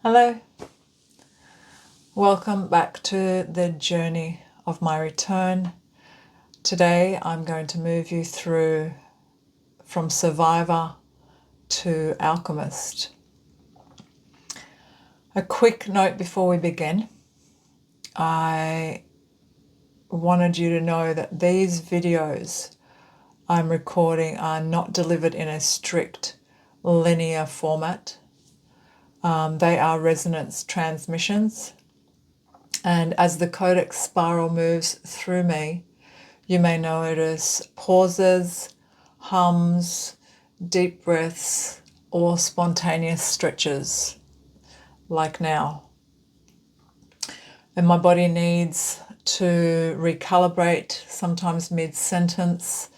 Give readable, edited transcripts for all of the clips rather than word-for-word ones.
Hello, welcome back to the journey of my return. Today I'm going to move you through from Survivor to Alchemist. A quick note before we begin. I wanted you to know that these videos I'm recording are not delivered in a strict linear format. They are resonance transmissions, and as the Codex Spiral moves through me, you may notice pauses, hums, deep breaths, or spontaneous stretches, like now. And my body needs to recalibrate, sometimes mid-sentence,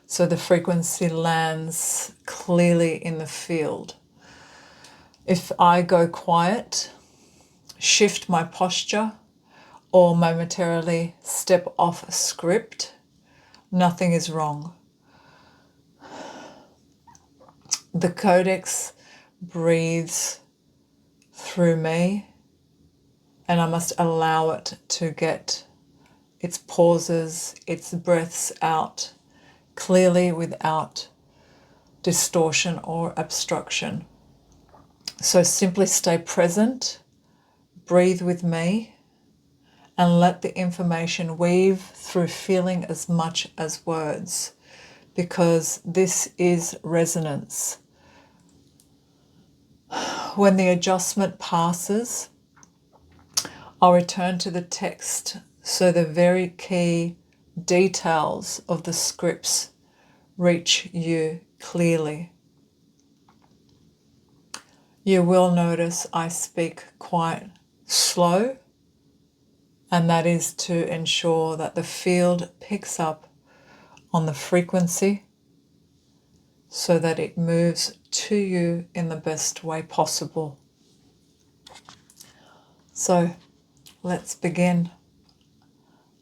so the frequency lands clearly in the field. If I go quiet, shift my posture, or momentarily step off script, nothing is wrong. The Codex breathes through me, and I must allow it to get its pauses, its breaths out clearly without distortion or obstruction. So simply stay present, breathe with me, and let the information weave through feeling as much as words, because this is resonance. When the adjustment passes, I'll return to the text so the very key details of the scripts reach you clearly. You will notice I speak quite slow, and that is to ensure that the field picks up on the frequency so that it moves to you in the best way possible. So let's begin.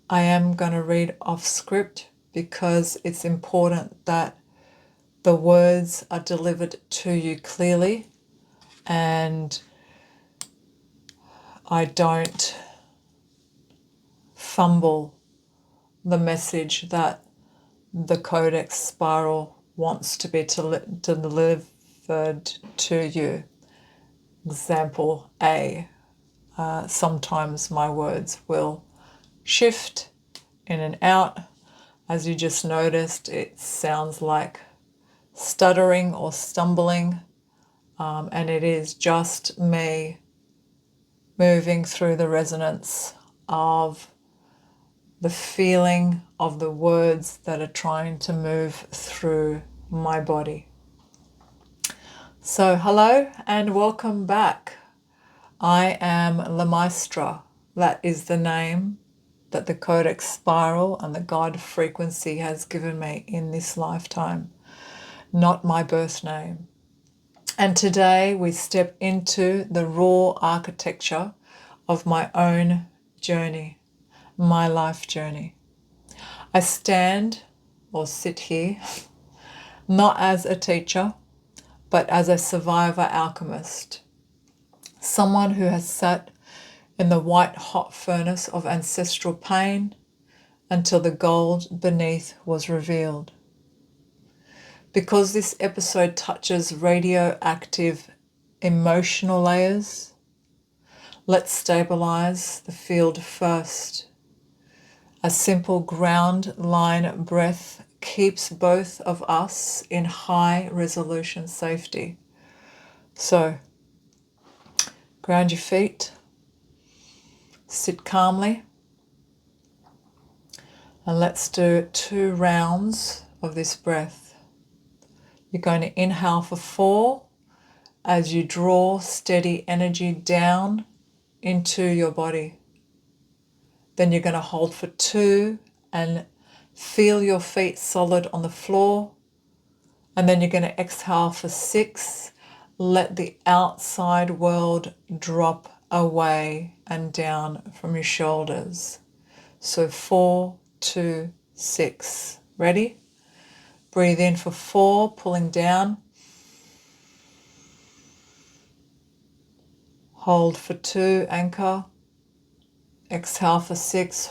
I am going to read off script because it's important that the words are delivered to you clearly and I don't fumble the message that the Codex Spiral wants to be delivered to you. Example A. Sometimes my words will shift in and out. As you just noticed, it sounds like stuttering or stumbling, and it is just me moving through the resonance of the feeling of the words that are trying to move through my body. So hello and welcome back. I am Lumaestra. That is the name that the Codex Spiral and the God frequency has given me in this lifetime, not my birth name. And today we step into the raw architecture of my own journey, my life journey. I stand or sit here not as a teacher, but as a survivor alchemist, someone who has sat in the white hot furnace of ancestral pain until the gold beneath was revealed. Because this episode touches radioactive emotional layers, let's stabilize the field first. A simple ground line breath keeps both of us in high resolution safety. So, ground your feet, sit calmly, and let's do 2 rounds of this breath. You're going to inhale for 4 as you draw steady energy down into your body. Then you're going to hold for 2 and feel your feet solid on the floor. And then you're going to exhale for 6. Let the outside world drop away and down from your shoulders. So 4, 2, 6. Ready? Breathe in for 4, pulling down. Hold for 2, anchor. Exhale for 6.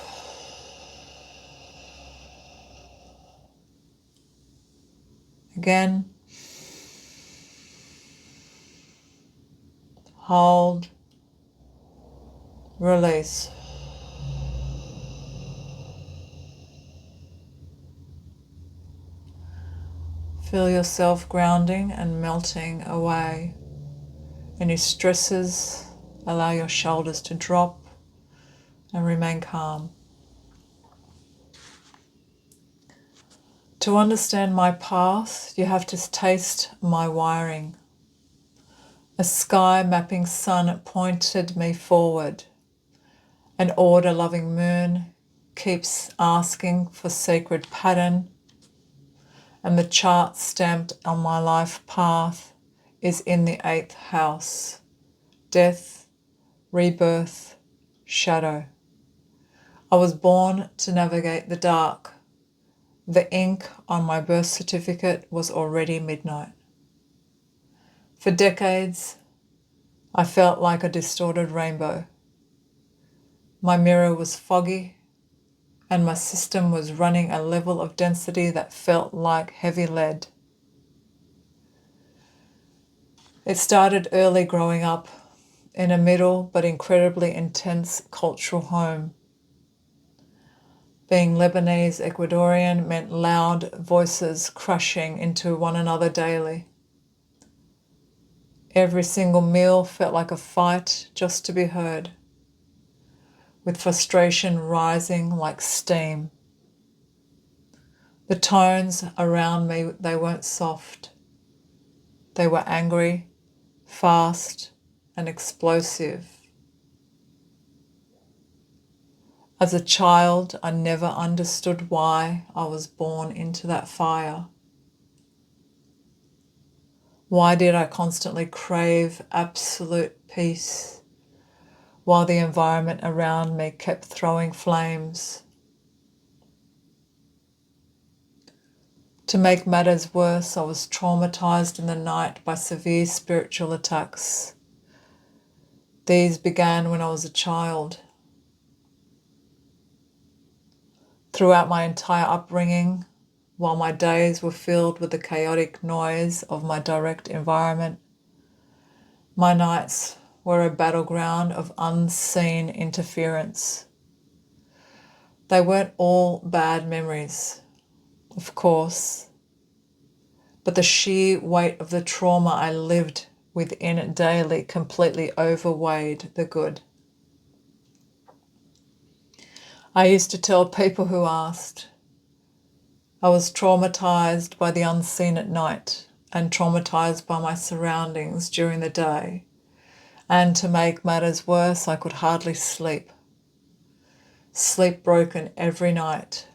Again. Hold. Release. Feel yourself grounding and melting away. Any stresses, allow your shoulders to drop and remain calm. To understand my path, you have to taste my wiring. A sky mapping sun pointed me forward. An order-loving moon keeps asking for sacred pattern, and the chart stamped on my life path is in the 8th house. Death, rebirth, shadow. I was born to navigate the dark. The ink on my birth certificate was already midnight. For decades, I felt like a distorted rainbow. My mirror was foggy, and my system was running a level of density that felt like heavy lead. It started early growing up in a middle but incredibly intense cultural home. Being Lebanese Ecuadorian meant loud voices crushing into one another daily. Every single meal felt like a fight just to be heard, with frustration rising like steam. The tones around me, they weren't soft. They were angry, fast, and explosive. As a child, I never understood why I was born into that fire. Why did I constantly crave absolute peace while the environment around me kept throwing flames? To make matters worse, I was traumatized in the night by severe spiritual attacks. These began when I was a child. Throughout my entire upbringing, while my days were filled with the chaotic noise of my direct environment, my nights were a battleground of unseen interference. They weren't all bad memories, of course, but the sheer weight of the trauma I lived within it daily completely overweighed the good. I used to tell people who asked, I was traumatized by the unseen at night and traumatized by my surroundings during the day. And to make matters worse, I could hardly sleep. Sleep broken every night.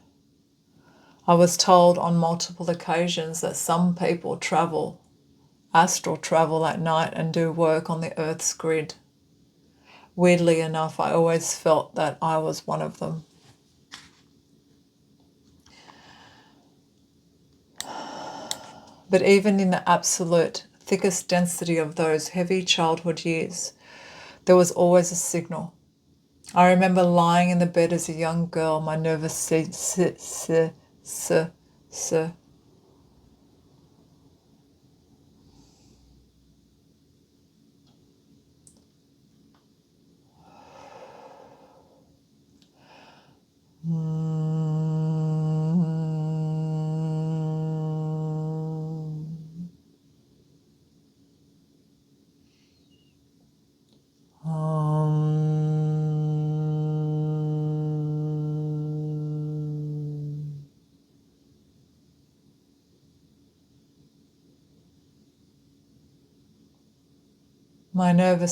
I was told on multiple occasions that some people travel, astral travel at night and do work on the Earth's grid. Weirdly enough, I always felt that I was one of them. But even in the absolute thickest density of those heavy childhood years, there was always a signal. I remember lying in the bed as a young girl, my nervous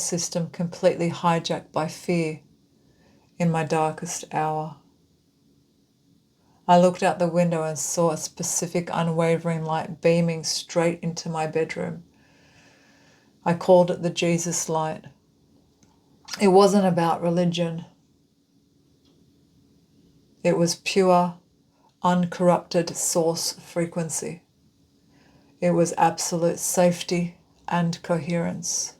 system completely hijacked by fear in my darkest hour. I looked out the window and saw a specific unwavering light beaming straight into my bedroom. I called it the Jesus light. It wasn't about religion. It was pure, uncorrupted source frequency. It was absolute safety and coherence.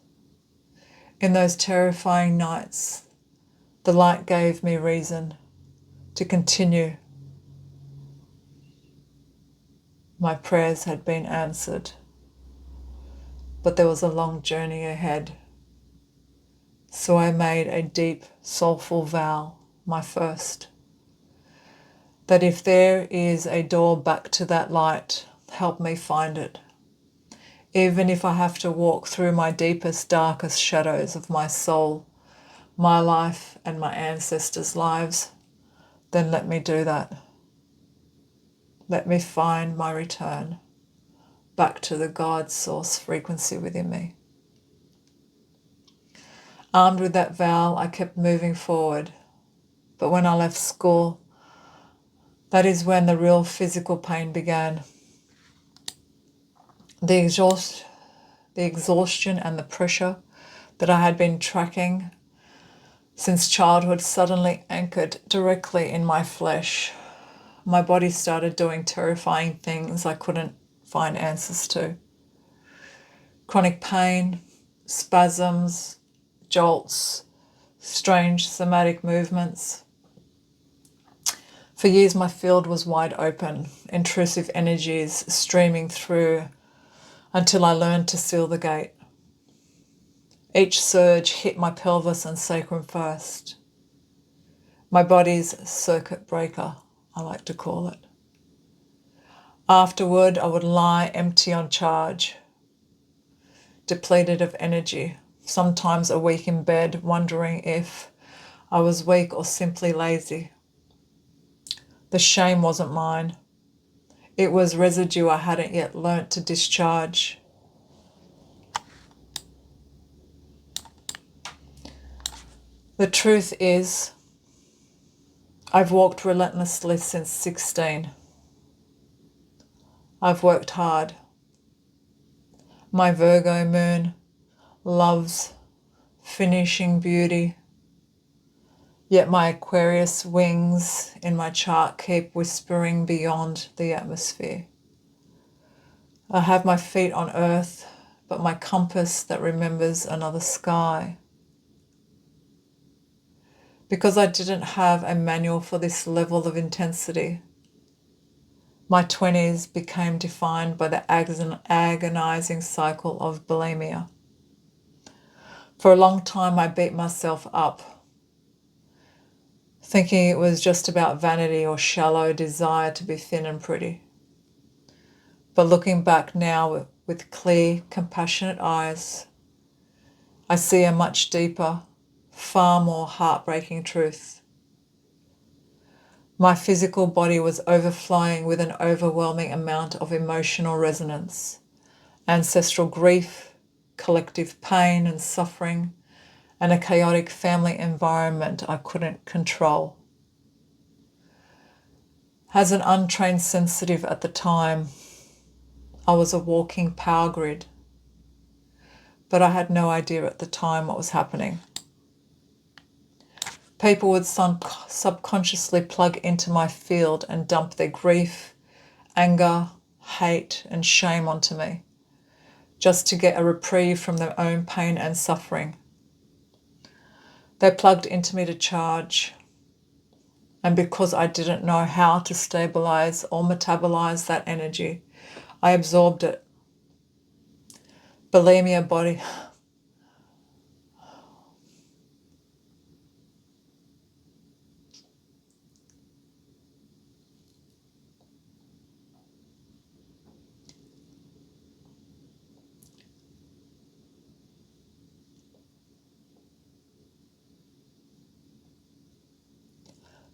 In those terrifying nights, the light gave me reason to continue. My prayers had been answered, but there was a long journey ahead. So I made a deep, soulful vow, my first, that if there is a door back to that light, help me find it. Even if I have to walk through my deepest, darkest shadows of my soul, my life and my ancestors' lives, then let me do that. Let me find my return back to the God source frequency within me. Armed with that vow, I kept moving forward. But when I left school, that is when the real physical pain began. The exhaustion and the pressure that I had been tracking since childhood suddenly anchored directly in my flesh. My body started doing terrifying things I couldn't find answers to. Chronic pain, spasms, jolts, strange somatic movements. For years my field was wide open, intrusive energies streaming through until I learned to seal the gate. Each surge hit my pelvis and sacrum first. My body's circuit breaker, I like to call it. Afterward, I would lie empty on charge, depleted of energy, sometimes a week in bed, wondering if I was weak or simply lazy. The shame wasn't mine. It was residue I hadn't yet learnt to discharge. The truth is, I've walked relentlessly since 16. I've worked hard. My Virgo moon loves finishing beauty, yet my Aquarius wings in my chart keep whispering beyond the atmosphere. I have my feet on earth, but my compass that remembers another sky. Because I didn't have a manual for this level of intensity, my 20s became defined by the agonizing cycle of bulimia. For a long time, I beat myself up, thinking it was just about vanity or shallow desire to be thin and pretty. But looking back now with clear, compassionate eyes, I see a much deeper, far more heartbreaking truth. My physical body was overflowing with an overwhelming amount of emotional resonance, ancestral grief, collective pain and suffering, and a chaotic family environment I couldn't control. As an untrained sensitive at the time, I was a walking power grid, but I had no idea at the time what was happening. People would subconsciously plug into my field and dump their grief, anger, hate, and shame onto me, just to get a reprieve from their own pain and suffering. They plugged into me to charge, and because I didn't know how to stabilize or metabolize that energy, I absorbed it. Bulimia body.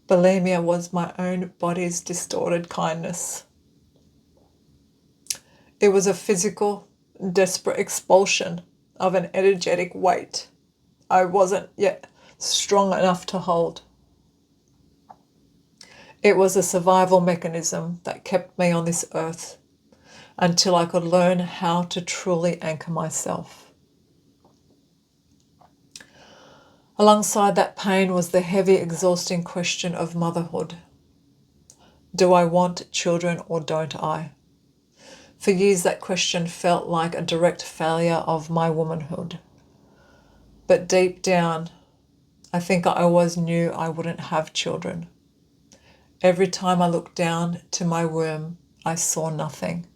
Bulimia was my own body's distorted kindness. It was a physical, desperate expulsion of an energetic weight I wasn't yet strong enough to hold. It was a survival mechanism that kept me on this earth until I could learn how to truly anchor myself. Alongside that pain was the heavy, exhausting question of motherhood. Do I want children or don't I? For years that question felt like a direct failure of my womanhood. But deep down, I think I always knew I wouldn't have children. Every time I looked down to my womb, I saw nothing.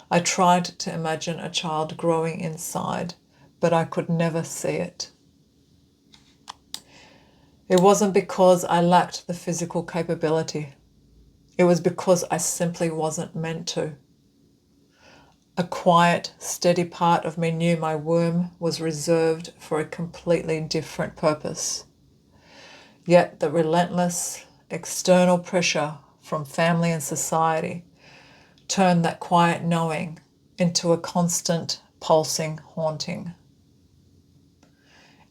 I tried to imagine a child growing inside, but I could never see it. It wasn't because I lacked the physical capability. It was because I simply wasn't meant to. A quiet, steady part of me knew my womb was reserved for a completely different purpose. Yet the relentless external pressure from family and society turned that quiet knowing into a constant, pulsing haunting.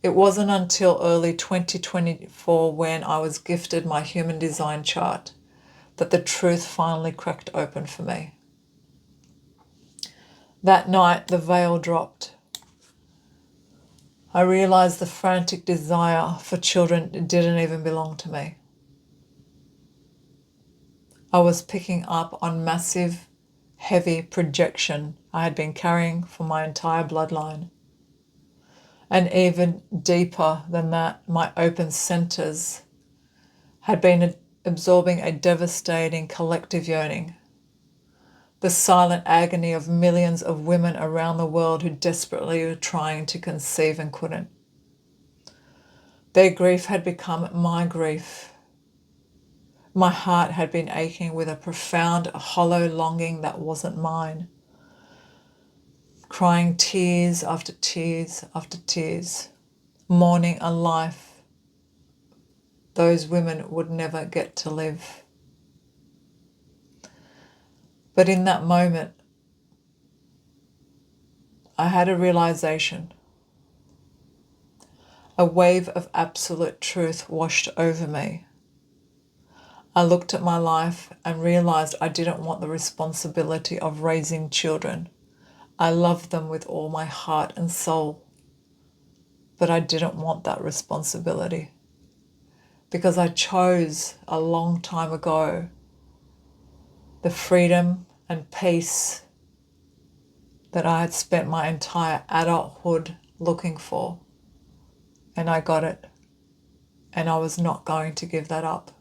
It wasn't until early 2024, when I was gifted my human design chart, that the truth finally cracked open for me. That night, the veil dropped. I realized the frantic desire for children didn't even belong to me. I was picking up on massive, heavy projection I had been carrying for my entire bloodline. And even deeper than that, my open centers had been absorbing a devastating collective yearning. The silent agony of millions of women around the world who desperately were trying to conceive and couldn't. Their grief had become my grief. My heart had been aching with a profound, hollow longing that wasn't mine. Crying tears after tears after tears, mourning a life those women would never get to live. But in that moment, I had a realization. A wave of absolute truth washed over me. I looked at my life and realized I didn't want the responsibility of raising children. I loved them with all my heart and soul, but I didn't want that responsibility because I chose a long time ago the freedom and peace that I had spent my entire adulthood looking for, and I got it, and I was not going to give that up.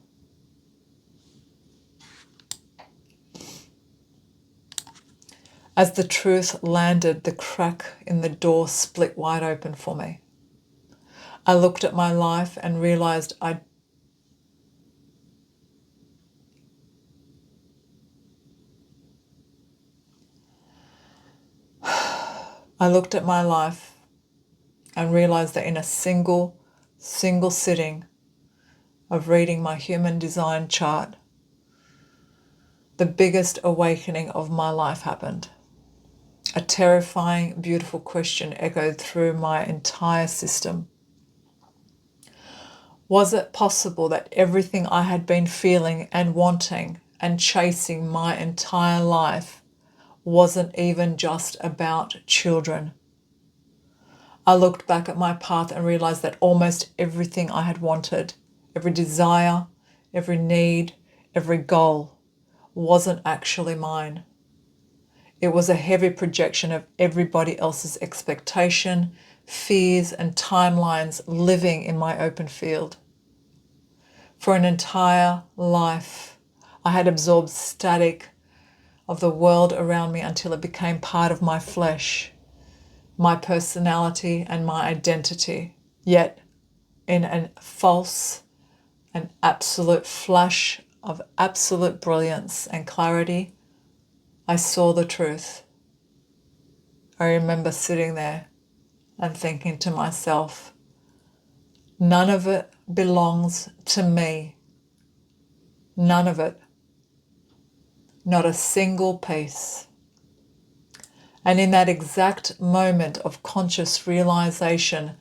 As the truth landed, the crack in the door split wide open for me. I looked at my life and realized I looked at my life and realized that in a single sitting of reading my human design chart, the biggest awakening of my life happened. A terrifying, beautiful question echoed through my entire system. Was it possible that everything I had been feeling and wanting and chasing my entire life wasn't even just about children? I looked back at my path and realized that almost everything I had wanted, every desire, every need, every goal, wasn't actually mine. It was a heavy projection of everybody else's expectation, fears, and timelines living in my open field. For an entire life, I had absorbed static of the world around me until it became part of my flesh, my personality, and my identity. Yet, in a false and absolute flash of absolute brilliance and clarity, I saw the truth. I remember sitting there and thinking to myself, none of it belongs to me. None of it. Not a single piece. And in that exact moment of conscious realization,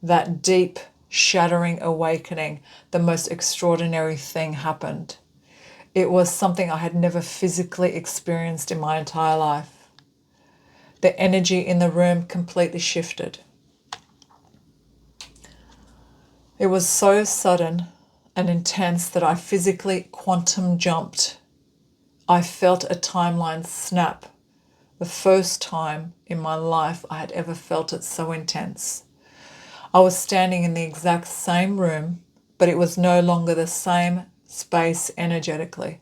that deep, shattering awakening, the most extraordinary thing happened. It was something I had never physically experienced in my entire life. The energy in the room completely shifted. It was so sudden and intense that I physically quantum jumped. I felt a timeline snap. The first time in my life I had ever felt it so intense. I was standing in the exact same room, but it was no longer the same space energetically.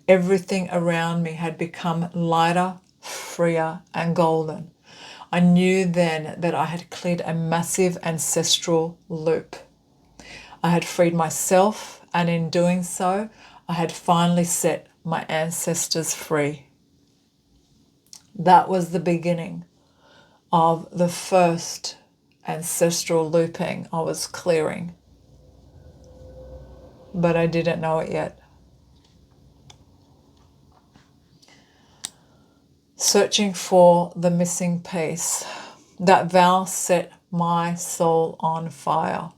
Everything around me had become lighter, freer, and golden. I knew then that I had cleared a massive ancestral loop. I had freed myself, and in doing so, I had finally set my ancestors free. That was the beginning of the first ancestral looping I was clearing, but I didn't know it yet. Searching for the missing piece. That vow set my soul on fire.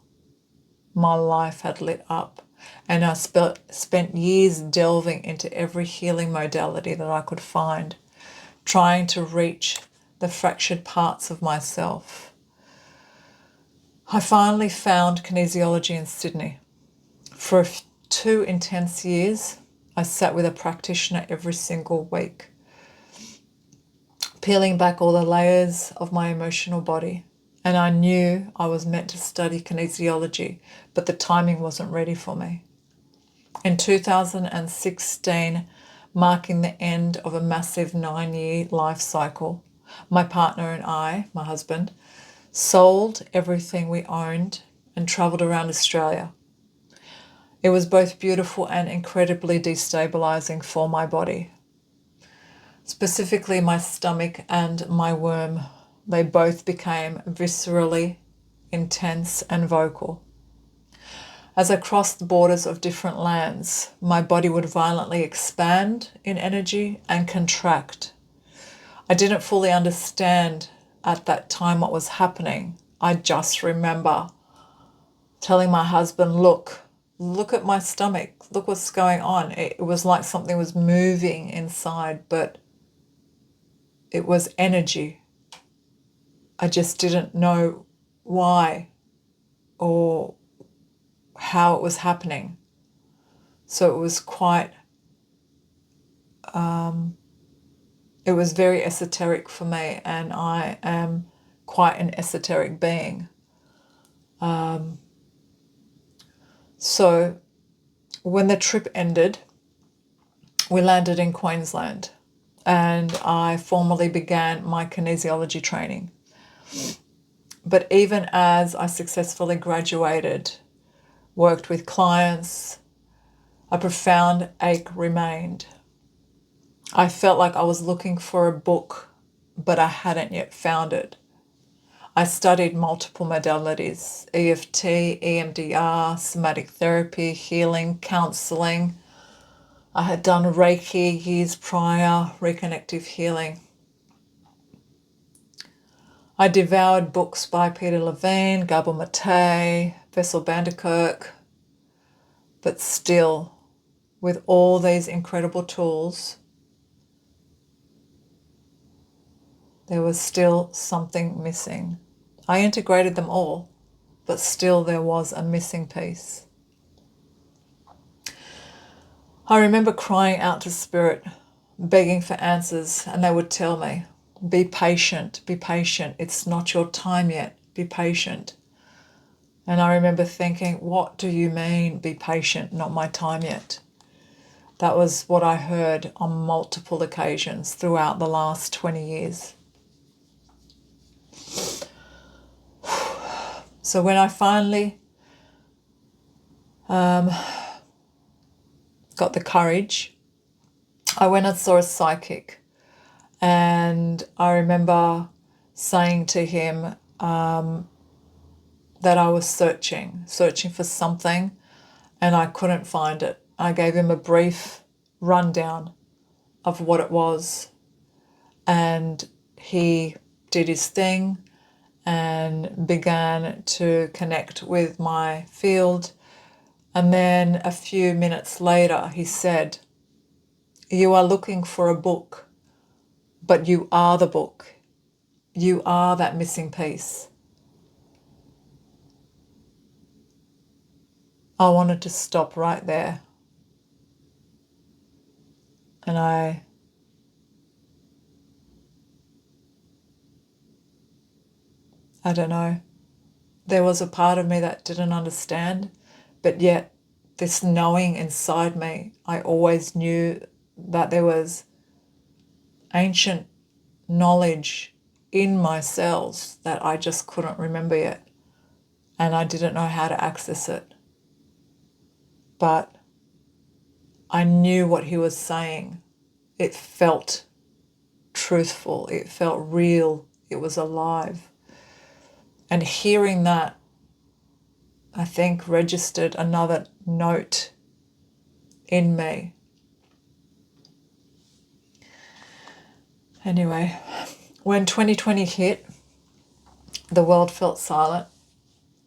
My life had lit up, and I spent years delving into every healing modality that I could find, trying to reach the fractured parts of myself. I finally found kinesiology in Sydney. For 2 intense years, I sat with a practitioner every single week, peeling back all the layers of my emotional body. And I knew I was meant to study kinesiology, but the timing wasn't ready for me. In 2016, marking the end of a massive 9-year life cycle, my partner and I, my husband, sold everything we owned and travelled around Australia. It was both beautiful and incredibly destabilizing for my body. Specifically my stomach and my womb. They both became viscerally intense and vocal. As I crossed the borders of different lands, my body would violently expand in energy and contract. I didn't fully understand at that time what was happening. I just remember telling my husband, look at my stomach, look what's going on. It was like something was moving inside, but it was energy. I just didn't know why or how it was happening. So it was quite, it was very esoteric for me, and I am quite an esoteric being. So when the trip ended, we landed in Queensland and I formally began my kinesiology training. But even as I successfully graduated, worked with clients, a profound ache remained. I felt like I was looking for a book, but I hadn't yet found it. I studied multiple modalities: EFT, EMDR, somatic therapy, healing, counseling. I had done Reiki years prior, reconnective healing. I devoured books by Peter Levine, Gabor Mate, Bessel van der Kolk, but still, with all these incredible tools, there was still something missing. I integrated them all, but still there was a missing piece. I remember crying out to Spirit, begging for answers, and they would tell me, be patient, it's not your time yet, be patient. And I remember thinking, what do you mean, be patient, not my time yet? That was what I heard on multiple occasions throughout the last 20 years. So when I finally got the courage, I went and saw a psychic, and I remember saying to him that I was searching for something, and I couldn't find it. I gave him a brief rundown of what it was, and he did his thing and began to connect with my field. And then a few minutes later, he said, you are looking for a book, but you are the book. You are that missing piece. I wanted to stop right there. And I don't know. there was a part of me that didn't understand, but yet this knowing inside me, I always knew that there was ancient knowledge in my cells that I just couldn't remember yet, and I didn't know how to access it. But I knew what he was saying. It felt truthful, it felt real, it was alive. And hearing that, I think, registered another note in me. Anyway, when 2020 hit, the world felt silent,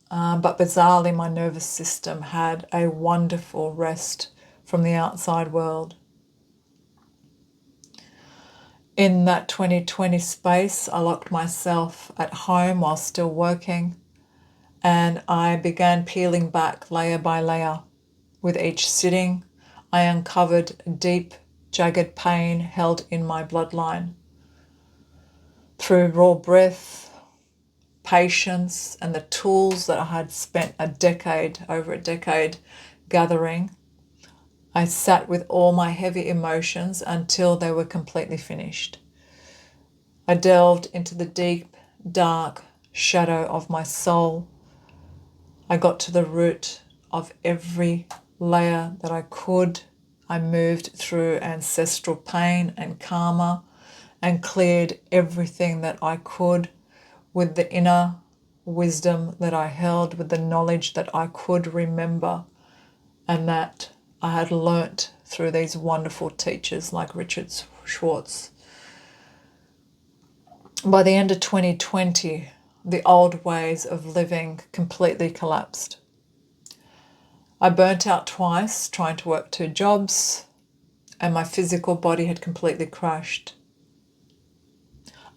but bizarrely my nervous system had a wonderful rest from the outside world. In that 2020 space, I locked myself at home while still working, and I began peeling back layer by layer. With each sitting, I uncovered deep, jagged pain held in my bloodline. Through raw breath, patience, and the tools that I had spent over a decade gathering, I sat with all my heavy emotions until they were completely finished. I delved into the deep, dark shadow of my soul. I got to the root of every layer that I could. I moved through ancestral pain and karma and cleared everything that I could with the inner wisdom that I held, with the knowledge that I could remember and that I had learnt through these wonderful teachers like Richard Schwartz. By the end of 2020, the old ways of living completely collapsed. I burnt out twice trying to work 2 jobs, and my physical body had completely crashed.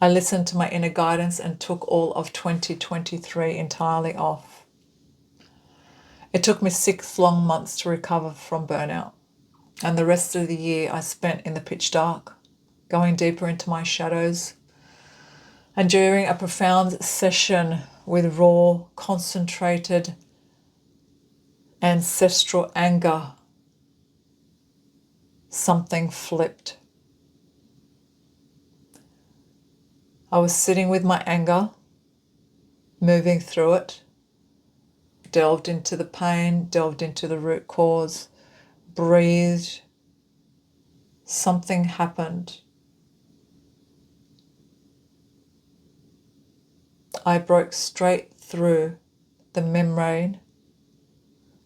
I listened to my inner guidance and took all of 2023 entirely off. It took me 6 long months to recover from burnout, and the rest of the year I spent in the pitch dark, going deeper into my shadows. And during a profound session with raw, concentrated, ancestral anger, something flipped. I was sitting with my anger, moving through it, delved into the pain, delved into the root cause, breathed. Something happened. I broke straight through the membrane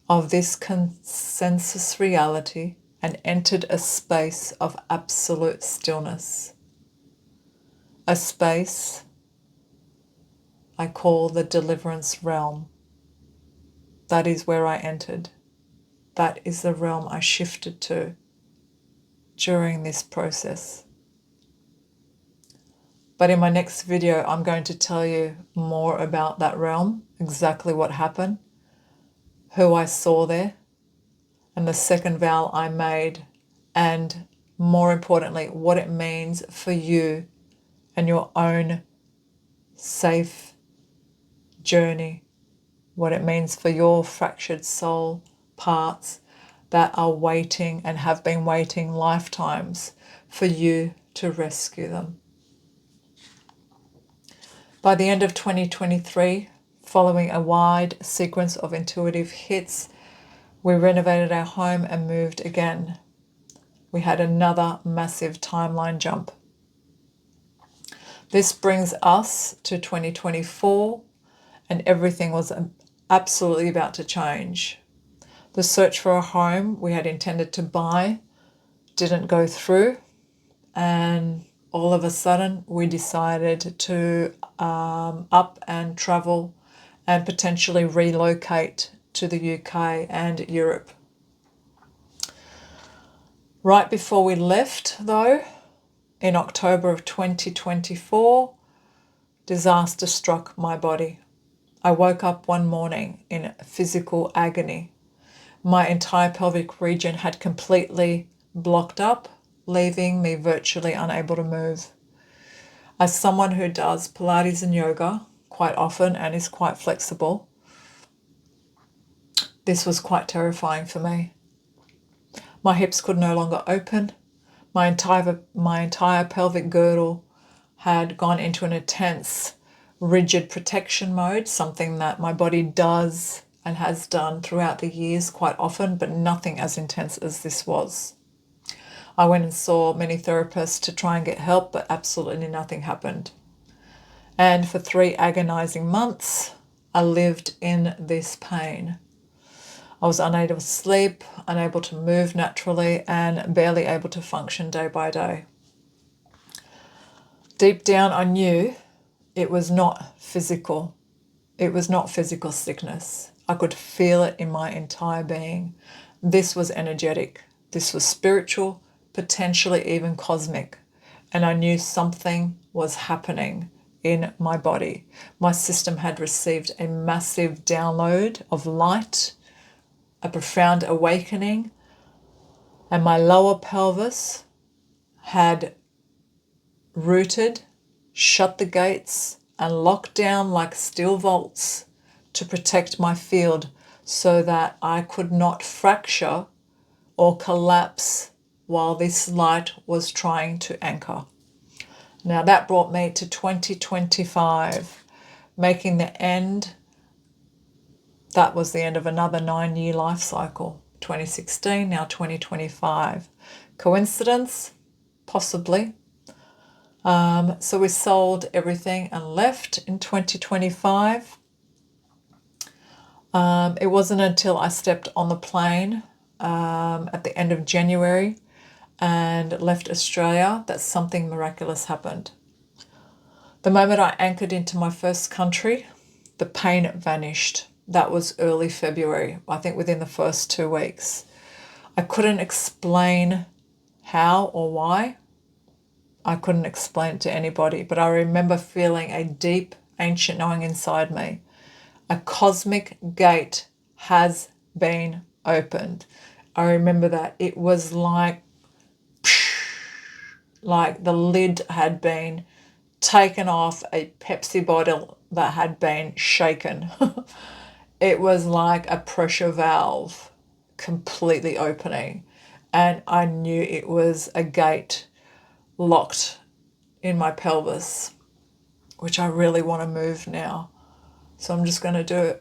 of this consensus reality and entered a space of absolute stillness. A space I call the deliverance realm. That is where I entered. That is the realm I shifted to during this process. But in my next video, I'm going to tell you more about that realm, exactly what happened, who I saw there, and the second vow I made, and more importantly, what it means for you and your own safe journey, what it means for your fractured soul parts that are waiting and have been waiting lifetimes for you to rescue them. By the end of 2023, following a wide sequence of intuitive hits, we renovated our home and moved again. We had another massive timeline jump. This brings us to 2024, and everything was absolutely about to change. The search for a home we had intended to buy didn't go through, and all of a sudden we decided to up and travel and potentially relocate to the UK and Europe. Right before we left, though, in October of 2024, disaster struck my body. I woke up one morning in physical agony. My entire pelvic region had completely blocked up, leaving me virtually unable to move. As someone who does Pilates and yoga quite often and is quite flexible, This was quite terrifying for me. My hips could no longer open. My entire pelvic girdle had gone into an intense, rigid protection mode, something that my body does and has done throughout the years quite often, but nothing as intense as this was. I went and saw many therapists to try and get help, but absolutely nothing happened. And for 3 agonizing months, I lived in this pain. I was unable to sleep, unable to move naturally, and barely able to function day by day. Deep down, I knew it was not physical. It was not physical sickness. I could feel it in my entire being. This was energetic. This was spiritual, potentially even cosmic. And I knew something was happening in my body. My system had received a massive download of light, a profound awakening, and my lower pelvis had rooted, shut the gates, and locked down like steel vaults to protect my field so that I could not fracture or collapse while this light was trying to anchor. Now that brought me to 2025, making the end. That was the end of another 9-year life cycle. 2016, now 2025. Coincidence? Possibly. So we sold everything and left in 2025. It wasn't until I stepped on the plane at the end of January and left Australia that something miraculous happened. The moment I anchored into my first country, the pain vanished. That was early February, I think within the first 2 weeks. I couldn't explain how or why. I couldn't explain it to anybody, but I remember feeling a deep, ancient knowing inside me. A cosmic gate has been opened. I remember that. It was like the lid had been taken off a Pepsi bottle that had been shaken. It was like a pressure valve completely opening, and I knew it was a gate locked in my pelvis, which I really want to move now. So I'm just going to do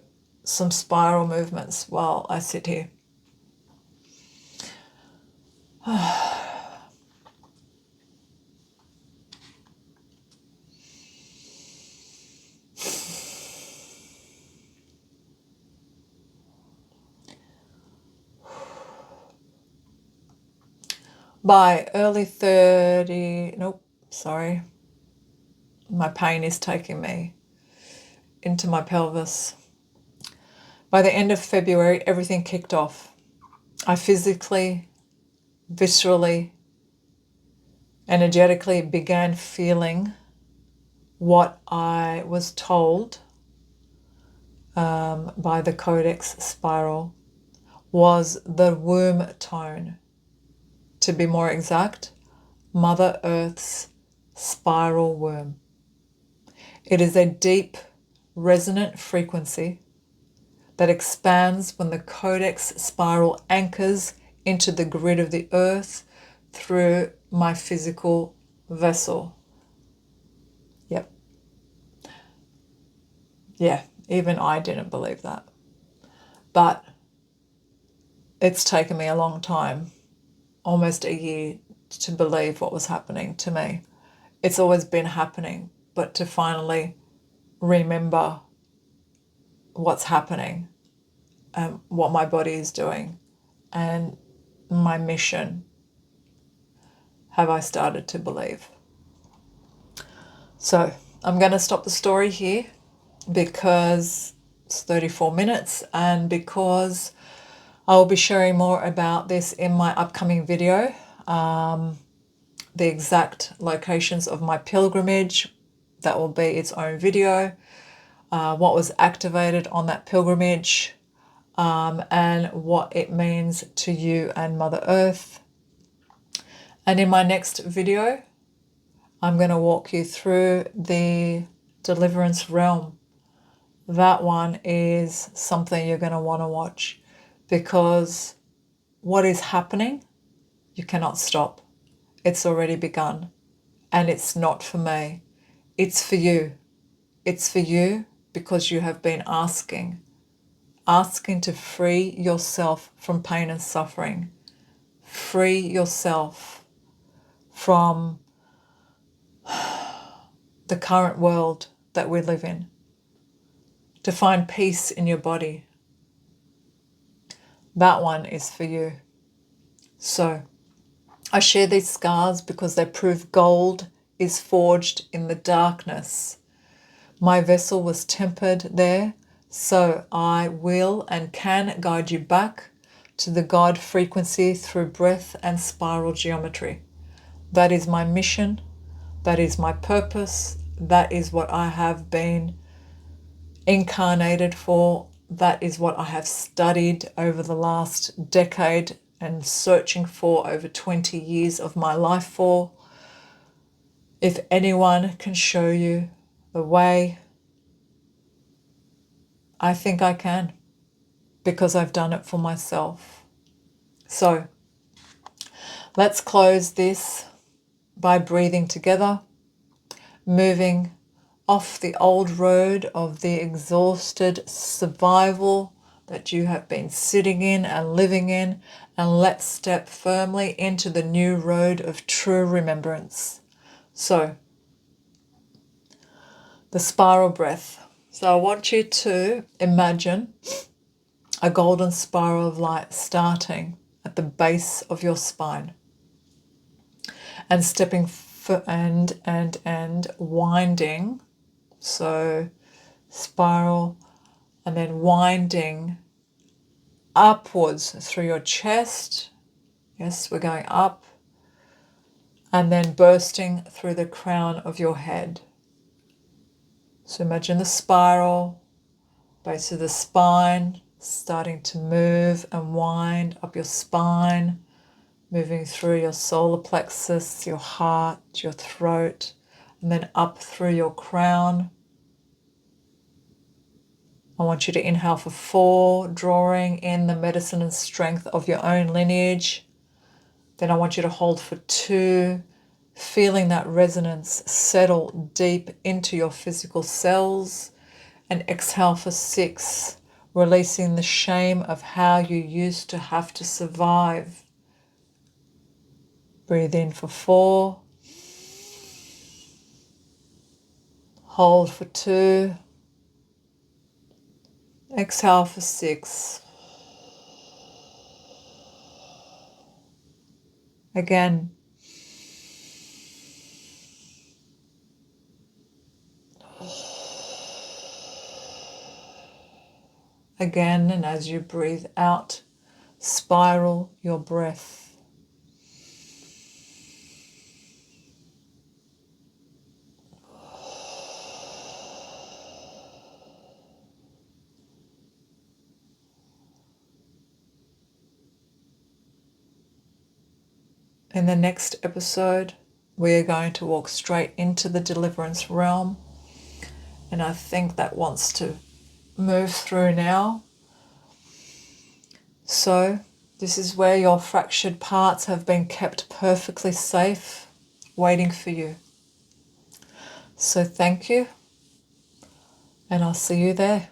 some spiral movements while I sit here. By early 30, my pain is taking me into my pelvis. By the end of February, everything kicked off. I physically, viscerally, energetically began feeling what I was told by the Codex Spiral was the womb tone. To be more exact, Mother Earth's spiral womb. It is a deep, resonant frequency that expands when the Codex Spiral anchors into the grid of the earth through my physical vessel. Yep. Yeah, even I didn't believe that. But it's taken me a long time, almost a year, to believe what was happening to me. It's always been happening, but to finally remember what's happening and what my body is doing and my mission, have I started to believe. So I'm going to stop the story here because it's 34 minutes and because I will be sharing more about this in my upcoming video. The exact locations of my pilgrimage, that will be its own video. What was activated on that pilgrimage, and what it means to you and Mother Earth. And in my next video, I'm going to walk you through the deliverance realm. That one is something you're going to want to watch. because what is happening, you cannot stop. It's already begun, and it's not for me. It's for you. It's for you because you have been asking to free yourself from pain and suffering. Free yourself from the current world that we live in. To find peace in your body. That one is for you. So, I share these scars because they prove gold is forged in the darkness. My vessel was tempered there, so I will and can guide you back to the God frequency through breath and spiral geometry. That is my mission. That is my purpose. That is what I have been incarnated for. That is what I have studied over the last decade and searching for over 20 years of my life for. If anyone can show you the way, I think I can, because I've done it for myself. So let's close this by breathing together, moving off the old road of the exhausted survival that you have been sitting in and living in, and let's step firmly into the new road of true remembrance. So, the spiral breath. So I want you to imagine a golden spiral of light starting at the base of your spine and stepping and winding. So spiral and then winding upwards through your chest. Yes, we're going up. And then bursting through the crown of your head. So imagine the spiral, base of the spine, starting to move and wind up your spine, moving through your solar plexus, your heart, your throat, and then up through your crown. I want you to inhale for 4, drawing in the medicine and strength of your own lineage. Then I want you to hold for 2, feeling that resonance settle deep into your physical cells. And exhale for 6, releasing the shame of how you used to have to survive. Breathe in for 4. Hold for 2. Exhale for 6. Again. Again, and as you breathe out, spiral your breath. In the next episode, we are going to walk straight into the deliverance realm. And I think that wants to move through now. So this is where your fractured parts have been kept perfectly safe, waiting for you. So thank you, and I'll see you there.